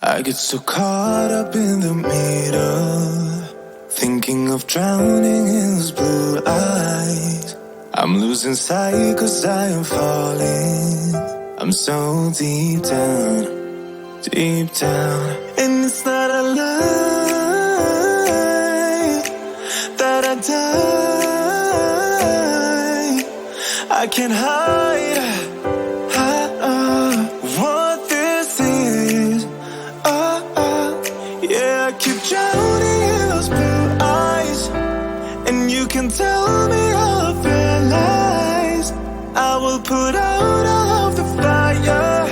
I get so caught up in the middle, thinking of drowning in those blue eyes. I'm losing sight 'cause I am falling. I'm so deep down, and it's not a lie that I die. I can't hide what this is. Yeah, I keep drowning in those blue eyes, and you can tell me all of your lies. I will put out all of the fire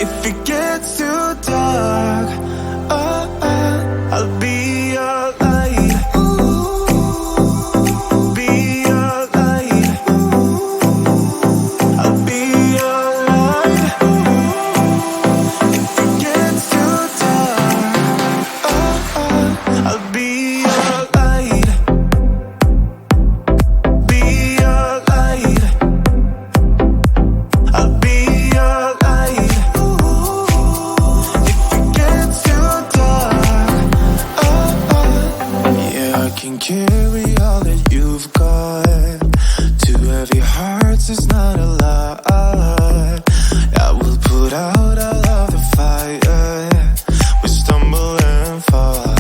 if it gets too dark. I'll be your light. Be your light. I'll be your light. If it gets too dark, I'll be your light. Be your light. I'll be your light. If it gets too dark, yeah, I can carry all that you've got. Two heavy hearts is not a lot. I will put out all of the fire. We stumble and fall,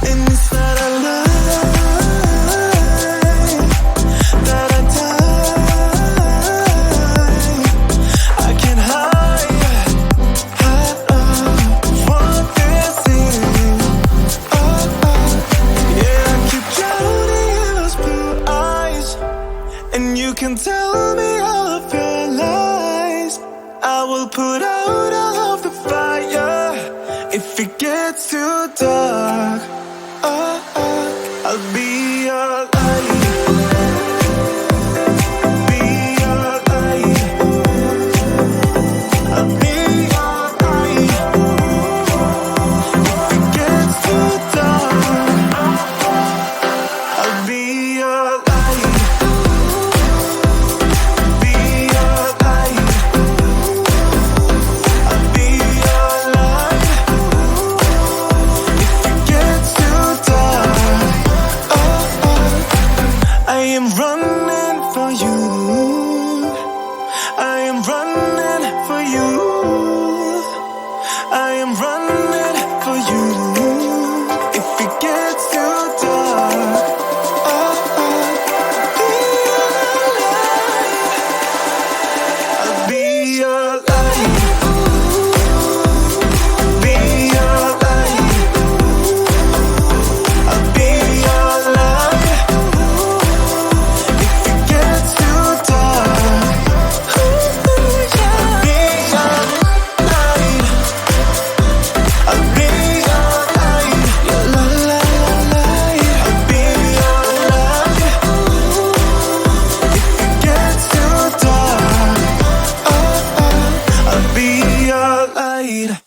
and it's not a lie that I die. I can't hide what this is. Yeah, I keep drowning in those blue eyes, and you can tell me all of your lies. I will put out all of the fire if it gets too dark. I'll be your light. Be your light. I'll be your light. If it gets too dark, I'll be your light. Be your light. I'll be your light. need.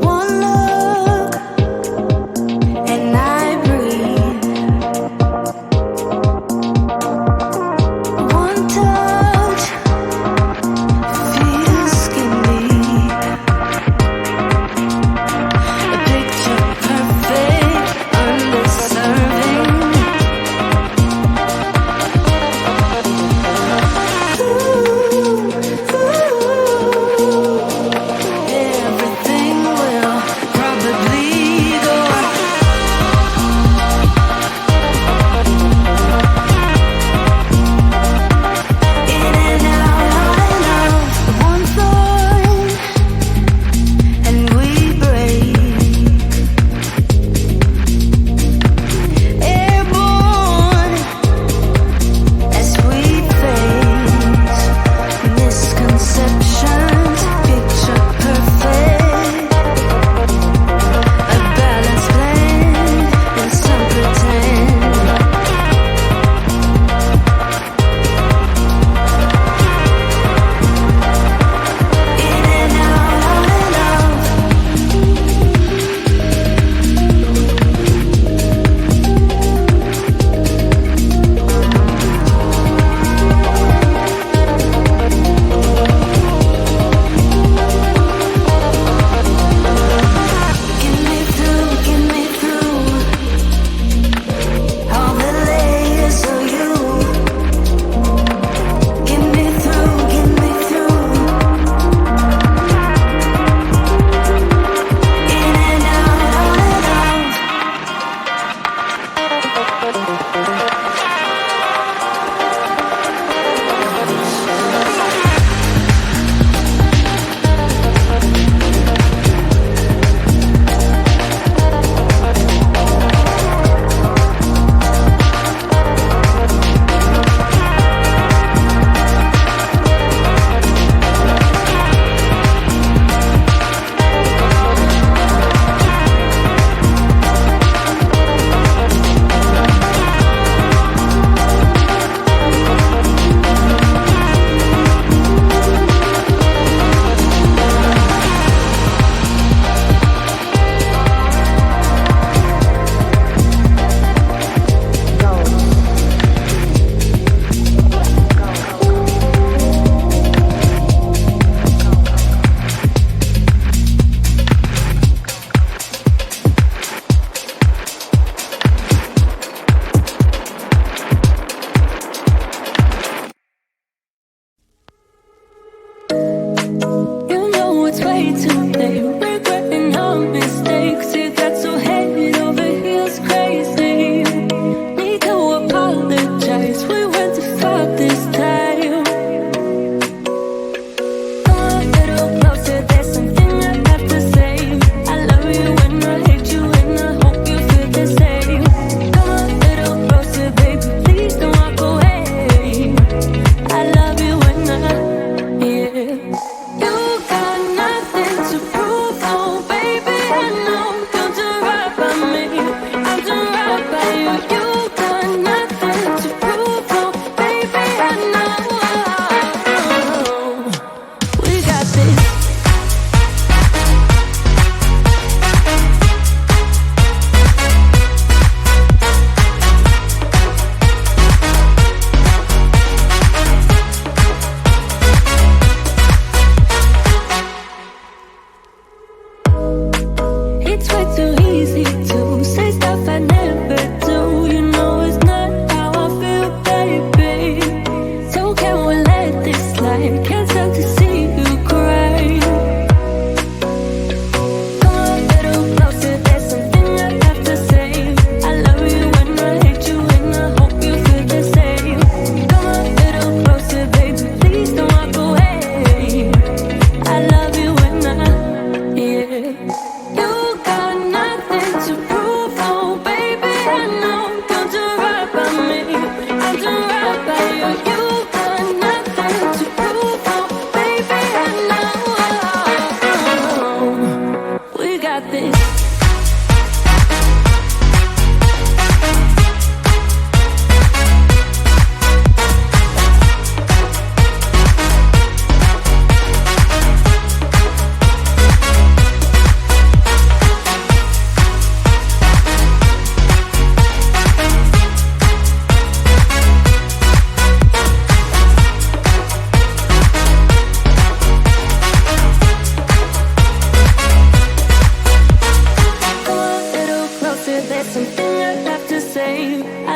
One look and I breathe. One touch feels skin deep. A picture perfect, undeserving.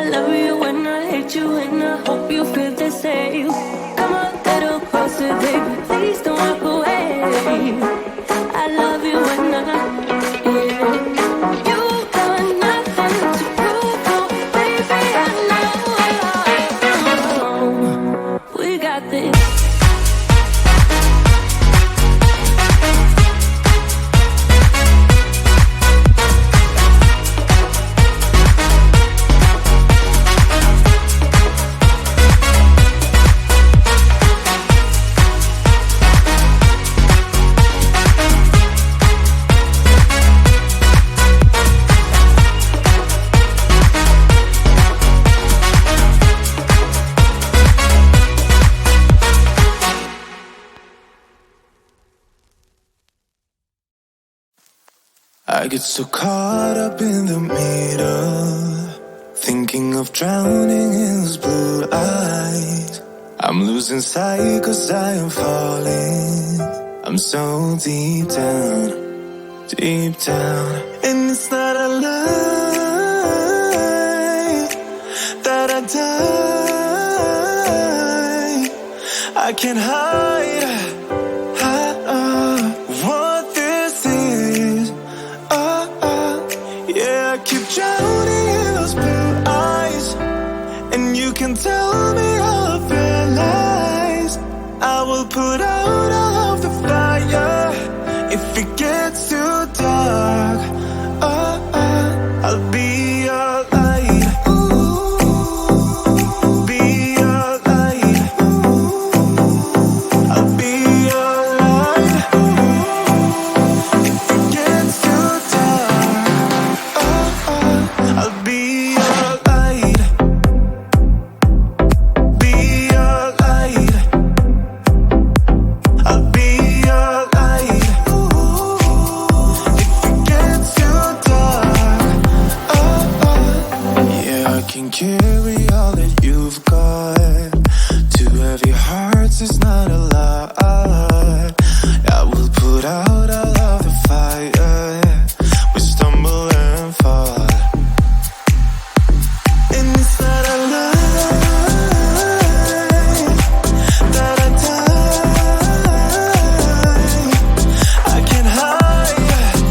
I love you and I hate you and I hope you feel the same. Come on, little closer, baby, please don't walk away. I love you and you got nothing to prove, oh, baby, I know we got this. I get so caught up in the middle, thinking of drowning in those blue eyes. I'm losing sight 'cause I am falling. I'm so deep down, and it's not a lie that I die. I can't hide what this is. Yeah, I keep drowning in those blue eyes, and you can tell me all of your lies. I will put out all of the fire if it gets too dark. I'll be your light. Be your light. I'll be your light. If it gets too dark, I'll be your light. Be your light. I'll be your light. If it gets too dark, yeah, I can carry all that you've got. Two heavy hearts is not a lie. I will put out all of the fire. We stumble and fall, and it's not a lie that I die. I can't hide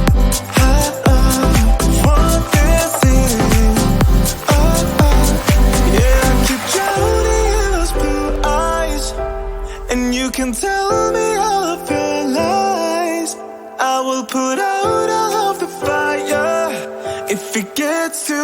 what this is. Yeah, I keep drowning in those blue eyes, and you can tell me all of your lies. I will put out all of the fire if it gets too